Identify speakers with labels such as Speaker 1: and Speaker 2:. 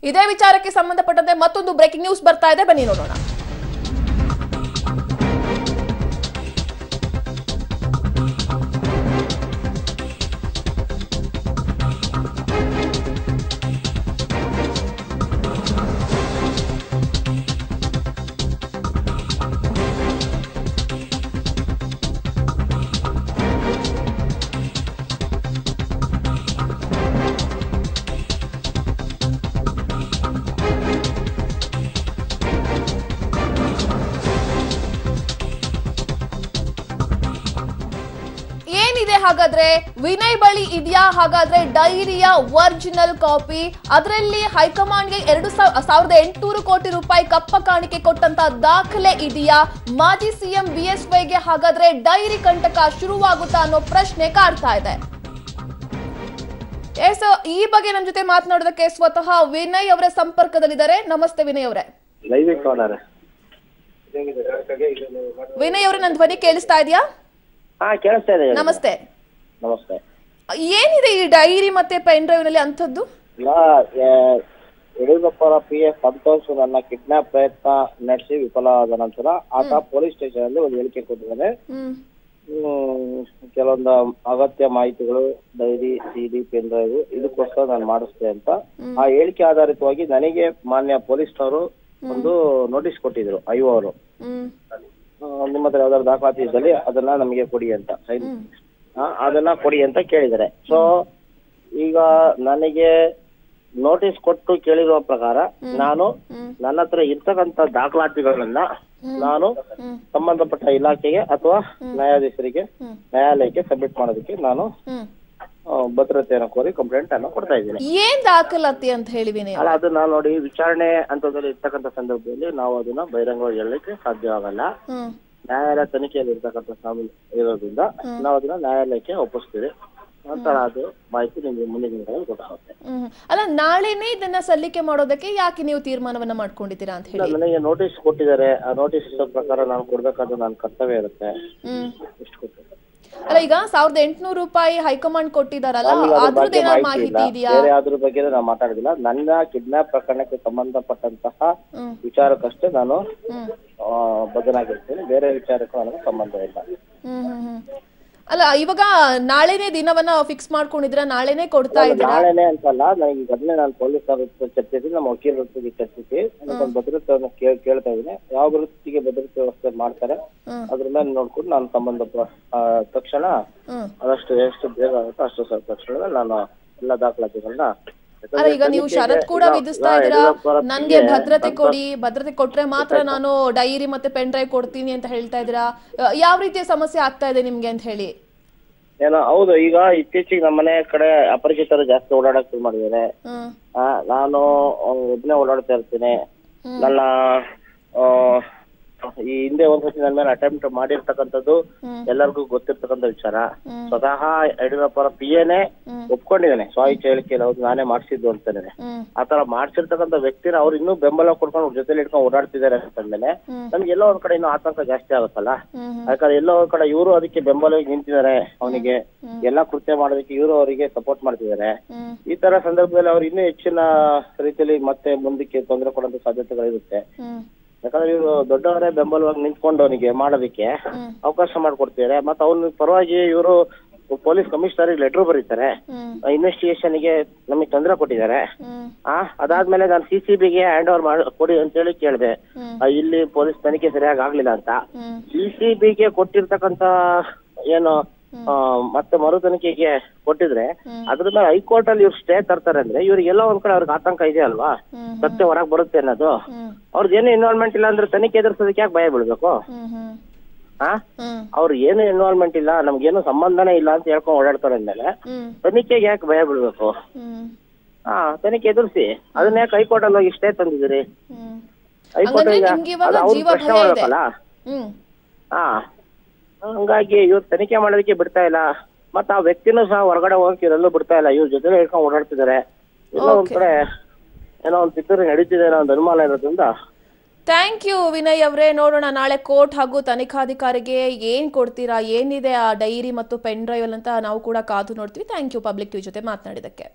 Speaker 1: ಇದೇ ವಿಚಾರಕ್ಕೆ ಸಂಬಂಧಪಟ್ಟಂತೆ ಮತ್ತೊಂದು ಬ್ರೇಕಿಂಗ್ ನ್ಯೂಸ್ ಬರ್ತಾ ಇದೆ, ಬನ್ನಿ ನೋಡೋಣ. ಏನಿದೆ ಹಾಗಾದ್ರೆ ವಿನಯ್ ಬಳಿ ಇದೆಯಾ ಹಾಗಾದ್ರೆ ಡೈರಿಯ ಒರಿಜಿನಲ್ ಕಾಪಿ? ಅದರಲ್ಲಿ ಹೈಕಮಾಂಡ್ಗೆ 2,800 ಕೋಟಿ ರೂಪಾಯಿ ಕಪ್ಪ ಕಾಣಿಕೆ ಕೊಟ್ಟಂತ ದಾಖಲೆ ಇದೆಯಾ? ಮಾಜಿ ಸಿಎಂ ಬಿಎಸ್ವೈಗೆ ಹಾಗಾದ್ರೆ ಡೈರಿ ಕಂಟಕ ಶುರುವಾಗುತ್ತಾ ಅನ್ನೋ ಪ್ರಶ್ನೆ ಕಾಡ್ತಾ ಇದೆ. ಈ ಬಗ್ಗೆ ನಮ್ಮ ಜೊತೆ ಮಾತನಾಡೋದಕ್ಕೆ ಸ್ವತಃ ವಿನಯ್ ಅವರ ಸಂಪರ್ಕದಲ್ಲಿದ್ದಾರೆ. ನಮಸ್ತೆ ವಿನಯ್ ಅವರೇ. ವಿನಯ್ ಅವರೇ, ನನ್ನ ಧ್ವನಿ ಕೇಳಿಸ್ತಾ ಇದೆಯಾ?
Speaker 2: ಕೇಳಿಸ್ತಾ ಇದೆ.
Speaker 1: ನಮಸ್ತೆ.
Speaker 2: ನಮಸ್ತೆ.
Speaker 1: ಏನಿದೆ ಈ ಡೈರಿ ಮತ್ತೆ ಪೆನ್ ಡ್ರೈವ್ ನಲ್ಲಿ ಅಂತದ್ದು?
Speaker 2: ಯಡಿಯೂರಪ್ಪರ PA ಸಂತೋಷ್ ನನ್ನ ಕಿಡ್ನಾಪ್ ಪ್ರಯತ್ನ ನಡೆಸಿ ವಿಫಲವಾದ ನಂತರ ಆತ ಪೊಲೀಸ್ ಸ್ಟೇಷನ್ ಅಲ್ಲಿ ಒಂದು ಹೇಳಿಕೆ ಕೊಟ್ಟಿದ್ದಾನೆ. ಕೆಲವೊಂದು ಅಗತ್ಯ ಮಾಹಿತಿಗಳು, ಡೈರಿ, CD, ಪೆನ್ ಡ್ರೈವ್ ಇದಕ್ಕೋಸ್ಕರ ನಾನು ಮಾಡಿಸ್ತೆ ಅಂತ. ಆ ಹೇಳಿಕೆ ಆಧಾರಿತವಾಗಿ ನನಗೆ ಮಾನ್ಯ ಪೊಲೀಸ್ನವರು ಒಂದು ನೋಟಿಸ್ ಕೊಟ್ಟಿದ್ರು. IO ಅವರು ನಿಮ್ಮ ಹತ್ರ ಯಾವ್ದಾದ್ರು ದಾಖಲಾತಿ ಇದ್ದಲ್ಲಿ ಅದನ್ನ ನಮಗೆ ಕೊಡಿ ಅಂತ, ಅದನ್ನ ಕೊಡಿ ಅಂತ ಕೇಳಿದ್ದಾರೆ. ಸೊ ಈಗ ನನಗೆ ನೋಟಿಸ್ ಕೊಟ್ಟು ಕೇಳಿರುವ ಪ್ರಕಾರ ನಾನು ನನ್ನ ಹತ್ರ ಇರ್ತಕ್ಕಂತ ದಾಖಲಾತಿಗಳನ್ನ ನಾನು ಸಂಬಂಧಪಟ್ಟ ಇಲಾಖೆಗೆ ಅಥವಾ ನ್ಯಾಯಾಲಯಕ್ಕೆ ಸಬ್ಮಿಟ್ ಮಾಡೋದಕ್ಕೆ ನಾನು ಭದ್ರತೆಯನ್ನು ಕೋರಿ ಕಂಪ್ಲೇಂಟ್ ಅನ್ನು ಕೊಡ್ತಾ ಇದ್ದೀನಿ.
Speaker 1: ಏನ್ ದಾಖಲಾತಿ ಅಂತ ಹೇಳಿ
Speaker 2: ಅಲ್ಲ, ಅದನ್ನ ನೋಡಿ ವಿಚಾರಣೆ ಹಂತದಲ್ಲಿ ಇರ್ತಕ್ಕಂಥ ಸಂದರ್ಭದಲ್ಲಿ ನಾವು ಅದನ್ನ ಬಹಿರಂಗವಾಗಿ ಹೇಳಲಿಕ್ಕೆ ಸಾಧ್ಯವಾಗಲ್ಲ. ನ್ಯಾಯಾಲಯ ತನಿಖೆಯಲ್ಲಿ ಇರ್ತಕ್ಕಂಥ ಸಾಮಾನ್ಯ ಇರೋದ್ರಿಂದ ನಾವು ಅದನ್ನ ನ್ಯಾಯಾಲಯಕ್ಕೆ ಒಪ್ಪಿಸ್ತೀವಿ. ನಂತರ ಅದು ಮಾಹಿತಿ ನಿಮ್ಗೆ ಮುಂದಿನ ದಿನಗಳಲ್ಲಿ ಗೊತ್ತಾಗುತ್ತೆ.
Speaker 1: ಅಲ್ಲ, ನಾಳೆನೇ ಇದನ್ನ ಸಲ್ಲಿಕೆ ಮಾಡೋದಕ್ಕೆ ಯಾಕೆ ನೀವು ತೀರ್ಮಾನವನ್ನ ಮಾಡ್ಕೊಂಡಿದ್ದೀರಾ ಅಂತ ಹೇಳಿ?
Speaker 2: ನನಗೆ ನೋಟಿಸ್ ಕೊಟ್ಟಿದ್ದಾರೆ. ಆ ನೋಟಿಸ್ ಪ್ರಕಾರ ನಾನು ಕೊಡ್ಬೇಕಾದ್ರೆ ನನ್ನ ಕರ್ತವ್ಯ ಇರುತ್ತೆ. ಇಷ್ಟು ಕೊಟ್ಟಿದ್ದಾರೆ.
Speaker 1: ಅಲ್ಲ, ಈಗ 1,800 ರೂಪಾಯಿ ಹೈಕಮಾಂಡ್ ಕೊಟ್ಟಿದಾರಲ್ಲ, ಅದ್ರದ್ದು ಏನಾದ್ರು ಮಾಹಿತಿ ಇದೆಯಾ?
Speaker 2: ಬೇರೆ ಅದ್ರ ಬಗ್ಗೆ ನಾನು ಮಾತಾಡಿದಿಲ್ಲ. ನನ್ನ ಕಿಡ್ನಾಪ್ ಪ್ರಕರಣಕ್ಕೆ ಸಂಬಂಧಪಟ್ಟಂತಹ ವಿಚಾರಕ್ಕಷ್ಟೇ ನಾನು ಬದಲಾಗಿರ್ತೇನೆ. ಬೇರೆ ವಿಚಾರಕ್ಕೂ ನನಗೆ ಸಂಬಂಧ ಇಲ್ಲ.
Speaker 1: ಅಲ್ಲ, ಇವಾಗ ನಾಳೆನೇ ದಿನವನ್ನ ಫಿಕ್ಸ್ ಮಾಡ್ಕೊಂಡಿದ್ರ, ನಾಳೆನೇ ಕೊಡ್ತಾ ಇದ್ದೀರಾ?
Speaker 2: ನಾಳೆನೇ ಅಂತಲ್ಲ, ನನಗೆ ಈಗಾಗಲೇ ನಾನು ಪೊಲೀಸ್ ಚರ್ಚಿಸಿ, ನಮ್ಮ ವಕೀಲರ ಜೊತೆಗೆ ಚರ್ಚಿಸಿ ಒಂದು ಭದ್ರತೆಯನ್ನು ಕೇಳ್ತಾ ಇದ್ದೀನಿ. ಯಾವ ವೃತ್ತಿಗೆ ಭದ್ರತೆ ವ್ಯವಸ್ಥೆ ಮಾಡ್ತಾರೆ ಅದ್ರ ಮೇಲೆ ನೋಡ್ಕೊಂಡು ನಾನು ಸಂಬಂಧ ತಕ್ಷಣ ಅದಷ್ಟು ಎಷ್ಟು ಬೇಗ ಆಗುತ್ತೋ ಅಷ್ಟು ತಕ್ಷಣ ನಾನು ಎಲ್ಲ ದಾಖಲಾತಿಗಳನ್ನ.
Speaker 1: ಅಲ್ಲ, ಈಗ ನೀವು ಷರತ್ ಕೂಡ ವಿಧಿಸ್ತಾ ಇದ್ದೀರಾ, ನನ್ಗೆ ಭದ್ರತೆ ಕೊಡಿ, ಭದ್ರತೆ ಕೊಟ್ರೆ ಮಾತ್ರ ನಾನು ಡೈರಿ ಮತ್ತೆ ಪೆನ್ ಡ್ರೈವ್ ಕೊಡ್ತೀನಿ ಅಂತ ಹೇಳ್ತಾ ಇದ್ದೀರಾ. ಯಾವ ರೀತಿಯ ಸಮಸ್ಯೆ ಆಗ್ತಾ ಇದೆ ನಿಮ್ಗೆ ಅಂತ ಹೇಳಿ?
Speaker 2: ಏನೋ ಹೌದು, ಈಗ ಇತ್ತೀಚೆಗೆ ನಮ್ಮನೆ ಕಡೆ ಅಪರಿಚಿತರು ಜಾಸ್ತಿ ಓಡಾಡಕ್ ಶುರು ಮಾಡಿದ್ದಾರೆ. ನಾನು ಒಬ್ಬನೇ ಓಡಾಡ್ತಾ ಇರ್ತೀನಿ. ನನ್ನ ಈ ಹಿಂದೆ ಒಂದ್ಸತಿ ನನ್ನ ಮೇಲೆ ಅಟೆಂಪ್ಟ್ ಮಾಡಿರ್ತಕ್ಕಂಥದ್ದು ಎಲ್ಲರಿಗೂ ಗೊತ್ತಿರ್ತಕ್ಕಂಥ ವಿಚಾರ. ಸ್ವತಃ ಯಡಿಯೂರಪ್ಪರ PAನೇ ಒಪ್ಕೊಂಡಿದ್ದಾನೆ, ಸ್ವಾಯಿಚ್ಛೆ ಹೇಳಿಕೆಯಲ್ಲಿ ಹೌದು ನಾನೇ ಮಾಡಿಸಿದ್ದು ಅಂತಾನೆ. ಆತರ ಮಾಡ್ಸಿರ್ತಕ್ಕಂಥ ವ್ಯಕ್ತಿನ ಅವ್ರು ಇನ್ನೂ ಬೆಂಬಲ ಕೊಡ್ಕೊಂಡು ಜೊತೆಲಿ ಇಟ್ಕೊಂಡು ಓಡಾಡ್ತಿದ್ದಾರೆ ಅಂತಂದ್ಮೇಲೆ ನಮ್ಗೆ ಎಲ್ಲೋ ಒಂದ್ ಕಡೆ ಇನ್ನೂ ಆತಂಕ ಜಾಸ್ತಿ ಆಗುತ್ತಲ್ಲ. ಯಾಕಂದ್ರೆ ಎಲ್ಲೋ ಒಂದ್ ಕಡೆ ಇವರು ಅದಕ್ಕೆ ಬೆಂಬಲವಾಗಿ ನಿಂತಿದ್ದಾರೆ, ಅವನಿಗೆ ಎಲ್ಲಾ ಕೃತ್ಯ ಮಾಡೋದಕ್ಕೆ ಇವರು ಅವರಿಗೆ ಸಪೋರ್ಟ್ ಮಾಡ್ತಿದ್ದಾರೆ. ಈ ತರ ಸಂದರ್ಭದಲ್ಲಿ ಅವ್ರು ಇನ್ನೂ ಹೆಚ್ಚಿನ ರೀತಿಯಲ್ಲಿ ಮತ್ತೆ ಮುಂದಕ್ಕೆ ತೊಂದರೆ ಕೊಡುವಂತ ಸಾಧ್ಯತೆಗಳಿರುತ್ತೆ. ಯಾಕಂದ್ರೆ ಇವರು ದೊಡ್ಡವರೇ ಬೆಂಬಲವಾಗಿ ನಿಂತ್ಕೊಂಡು ಅವನಿಗೆ ಮಾಡೋದಕ್ಕೆ ಅವಕಾಶ ಮಾಡ್ಕೊಡ್ತಿದ್ದಾರೆ. ಮತ್ತೆ ಅವನ ಪರವಾಗಿ ಇವರು ಪೊಲೀಸ್ ಕಮಿಷನರ್ ಲೆಟರ್ ಬರೀತಾರೆ, ಇನ್ವೆಸ್ಟಿಗೇಷನ್ ಗೆ ನಮಗೆ ತೊಂದರೆ ಕೊಟ್ಟಿದ್ದಾರೆ. ಅದಾದ್ಮೇಲೆ ನಾನು CCBಗೆ ಹ್ಯಾಂಡ್ ಓವರ್ ಕೊಡಿ ಅಂತ ಹೇಳಿ ಕೇಳಿದೆ. ಇಲ್ಲಿ ಪೊಲೀಸ್ ತನಿಖೆ ಸರಿಯಾಗಿ ಆಗ್ಲಿಲ್ಲ ಅಂತ CCBಗೆ ಕೊಟ್ಟಿರ್ತಕ್ಕಂತ ಏನು ಮತ್ತೆ ಮರು ತನಿಖೆಗೆ ಕೊಟ್ಟಿದ್ರೆ ಅದ್ರ ಮೇಲೆ ಹೈಕೋರ್ಟ್ ಅಲ್ಲಿ ಇವ್ರು ಸ್ಟೇ ತರ್ತಾರೆ ಅಂದ್ರೆ ಇವ್ರಿಗೆಲ್ಲ ಒಂದ್ ಕಡೆ ಅವ್ರಿಗೆ ಆತಂಕ ಇದೆ ಅಲ್ವಾ, ಸತ್ಯ ಹೊರಗೆ ಬರುತ್ತೆ ಅನ್ನೋದು. ಅವ್ರದ್ದು ಏನು ಇನ್ವಾಲ್ವ್ಮೆಂಟ್ ಇಲ್ಲ ಅಂದ್ರೆ ತನಿಖೆ ಎದುರಿಸೋದಕ್ಕೆ ಯಾಕೆ ಭಯ ಬೀಳ್ಬೇಕು? ಅವ್ರು ಏನು ಇನ್ವಾಲ್ವ್ಮೆಂಟ್ ಇಲ್ಲ, ನಮ್ಗೇನು ಸಂಬಂಧನೇ ಇಲ್ಲ ಅಂತ ಹೇಳ್ಕೊಂಡು ಓಡಾಡ್ತಾರೆ ಅಂದ್ಮೇಲೆ ತನಿಖೆಗೆ ಯಾಕೆ ಭಯ ಬೀಳ್ಬೇಕು? ತನಿಖೆ ಎದುರಿಸಿ. ಅದನ್ನ ಯಾಕೆ ಹೈಕೋರ್ಟ್ ಅಲ್ಲಿ ಹೋಗಿ ಸ್ಟೇ ತಂದಿದ್ದೀರಿ? ಹೈಕೋರ್ಟ್ ಅವ್ರು ಪ್ರಶ್ನೆ ಮಾಡ್ಬೇಕಲ್ಲ. ಹಂಗಾಗಿ ಇವ್ರು ತನಿಖೆ ಮಾಡೋದಕ್ಕೆ ಬಿಡ್ತಾ ಇಲ್ಲ. ಮತ್ತ ಆ ವ್ಯಕ್ತಿನೂ ಸಹ ಹೊರಗಡೆ ಹೋಗಕ್ಕೆ ಇರಲ್ಲೂ ಬಿಡ್ತಾ ಇಲ್ಲ. ಇವ್ರ ಜೊತೆ ಹೇಳ್ಕೊಂಡು ಓಡಾಡ್ತಿದ್ದಾರೆ. ಎಲ್ಲ ಒಂದ್ ಕಡೆ ಏನೋ ಒಂದ್ ಪಿತೂರಿ ನಡೀತಿದೆ ಅನ್ನೋ ಒಂದು ಅನುಮಾನ ಇರೋದ್ರಿಂದ.
Speaker 1: ಥ್ಯಾಂಕ್ ಯು ವಿನಯ್ ಅವರೇ. ನೋಡೋಣ ನಾಳೆ ಕೋರ್ಟ್ ಹಾಗೂ ತನಿಖಾಧಿಕಾರಿಗೆ ಏನ್ ಕೊಡ್ತೀರಾ, ಏನಿದೆ ಆ ಡೈರಿ ಮತ್ತು ಪೆನ್ ಡ್ರೈವ್ ಅಂತ ನಾವು ಕೂಡ ಕಾದು ನೋಡ್ತೀವಿ. ಥ್ಯಾಂಕ್ ಯು ಪಬ್ಲಿಕ್ ಟಿವಿ ಜೊತೆ ಮಾತನಾಡಿದಕ್ಕೆ.